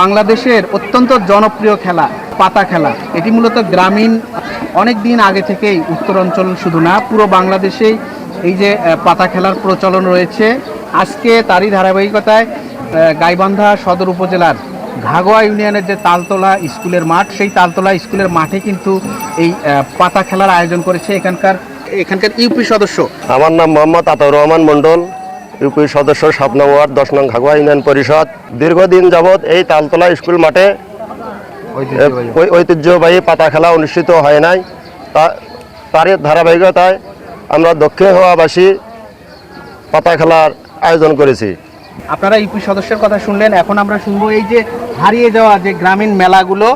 বাংলাদেশের অত্যন্ত জনপ্রিয় খেলা পাতা খেলা। এটি মূলত গ্রামীণ, অনেক দিন আগে থেকেই উত্তরাঞ্চল শুধু না, পুরো বাংলাদেশেই এই যে পাতা খেলার প্রচলন রয়েছে। আজকে তারই ধারাবাহিকতায় গাইবান্ধা সদর উপজেলার ঘাগোয়া ইউনিয়নের যে তালতলা স্কুলের মাঠ, সেই তালতলা স্কুলের মাঠে কিন্তু এই পাতা খেলার আয়োজন করেছে এখানকার ইউপি সদস্য। আমার নাম মোহাম্মদ আতাউর রহমান মণ্ডল, ইউপি সদস্য 7 নং ওয়ার্ড 10 নং ঘাগোয়া ইউনিয়ন পরিষদ। দীর্ঘদিন যাবৎ এই তালতলা স্কুল মাঠে ঐতিহ্যবাহী পাতা খেলা অনুষ্ঠিত হয় নাই। তারই ধারাবাহিকতায় আমরা দক্ষিণ হওয়াবাসী পাতা খেলার আয়োজন করেছি। আপনারা ইউপি সদস্যের কথা শুনলেন, এখন আমরা শুনবো এই যে হারিয়ে যাওয়া যে গ্রামীণ মেলাগুলো।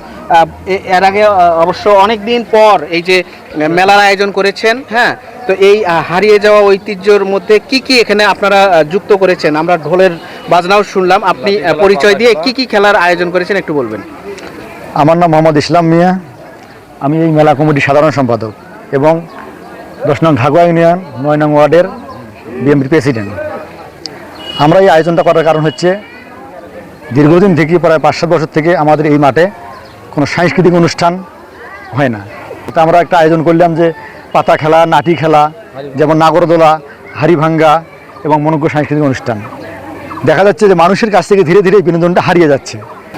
এর আগে অবশ্য অনেক দিন পর এই যে মেলার আয়োজন করেছেন, হ্যাঁ, তো এই হারিয়ে যাওয়া ঐতিহ্যর মধ্যে কি কি এখানে আপনারা যুক্ত করেছেন? আমরা ঢোলের বাজনাও শুনলাম। আপনি পরিচয় দিয়ে কি কি খেলার আয়োজন করেছেন একটু বলবেন। আমার নাম মোহাম্মদ ইসলাম মিয়া, আমি এই মেলা কমিটির সাধারণ সম্পাদক এবং 10 নং ঘাগোয়া ইউনিয়ন 9 নং ওয়ার্ডের বিএমপির প্রেসিডেন্ট। আমরা এই আয়োজনটা করার কারণ হচ্ছে, দীর্ঘদিন থেকে প্রায় 5-7 বছর থেকে আমাদের এই মাঠে কোনো সাংস্কৃতিক অনুষ্ঠান হয় না। তো আমরা একটা আয়োজন করলাম যে পাতা খেলা, নাটি খেলা, যেমন নাগরদোলা, হাড়ি ভাঙ্গা এবং মনোজ্ঞ সাংস্কৃতিক অনুষ্ঠান। দেখা যাচ্ছে যে মানুষের কাছ থেকে ধীরে ধীরে এই বিনোদনটা হারিয়ে যাচ্ছে।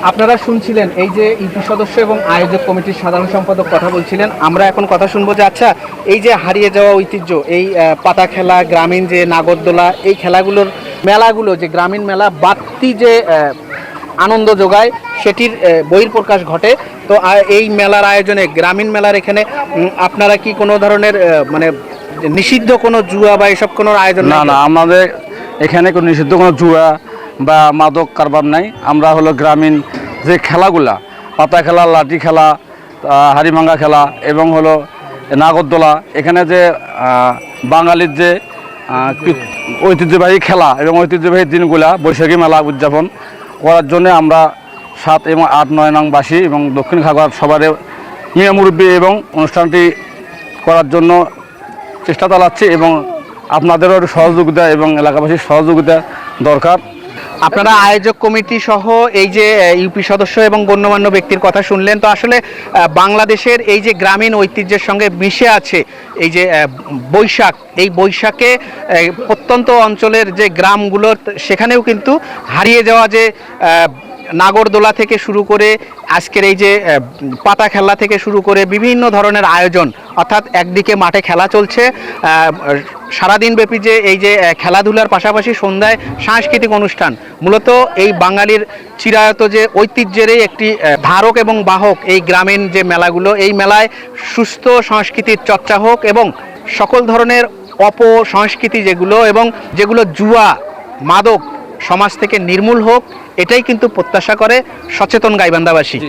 আপনারা শুনছিলেন এই যে ইউপি সদস্য এবং আয়োজক কমিটির সাধারণ সম্পাদক কথা বলছিলেন। আমরা এখন কথা শুনবো যে আচ্ছা, এই যে হারিয়ে যাওয়া ঐতিহ্য, এই পাতা খেলা, গ্রামীণ যে নাগরদোলা, এই খেলাগুলোর মেলাগুলো, যে গ্রামীণ মেলা বাড়তি যে আনন্দ যোগায়, সেটির বহিঃপ্রকাশ ঘটে। তো এই মেলার আয়োজনে, গ্রামীণ মেলার এখানে আপনারা কি কোনো ধরনের মানে নিষিদ্ধ কোনো জুয়া বা এসব কোনো আয়োজন? না, আমাদের এখানে কোনো নিষিদ্ধ কোনো জুয়া বা মাদক কারবার নাই। আমরা হলো গ্রামীণ যে খেলাগুলা, পাতা খেলা, লাঠি খেলা, হাড়ি ভাঙ্গা খেলা এবং হলো নাগরদোলা, এখানে যে বাঙালির যে ঐতিহ্যবাহী খেলা এবং ঐতিহ্যবাহী দিনগুলা বৈশাখী মেলা উদযাপন করার জন্য আমরা 7 এবং 8, 9 নংবাসী এবং দক্ষিণ ঘাগোয়ার সবার মিয়া মুরব্বী এবং অনুষ্ঠানটি করার জন্য চেষ্টা চালাচ্ছি এবং আপনাদেরও সহযোগিতা এবং এলাকাবাসীর সহযোগিতা দরকার। আপনারা আয়োজক কমিটি সহ এই যে ইউপি সদস্য এবং গণ্যমান্য ব্যক্তির কথা শুনলেন। তো আসলে বাংলাদেশের এই যে গ্রামীণ ঐতিহ্যের সঙ্গে মিশে আছে এই যে বৈশাখ, এই বৈশাখে প্রত্যন্ত অঞ্চলের যে গ্রামগুলো, সেখানেও কিন্তু হারিয়ে যাওয়া যে নাগরদোলা থেকে শুরু করে আজকের এই যে পাতা খেলা থেকে শুরু করে বিভিন্ন ধরনের আয়োজন, অর্থাৎ একদিকে মাঠে খেলা চলছে সারাদিন ব্যাপী, যে এই যে খেলাধুলার পাশাপাশি সন্ধ্যায় সাংস্কৃতিক অনুষ্ঠান। মূলত এই বাঙালির চিরায়ত যে ঐতিহ্যের একটি ধারক এবং বাহক এই গ্রামীণ যে মেলাগুলো, এই মেলায় সুস্থ সংস্কৃতির চর্চা হোক এবং সকল ধরনের অপসংস্কৃতি যেগুলো জুয়া, মাদক সমাজ থেকে নির্মূল হোক, এটাই কিন্তু প্রত্যাশা করে সচেতন গাইবান্ধাবাসী।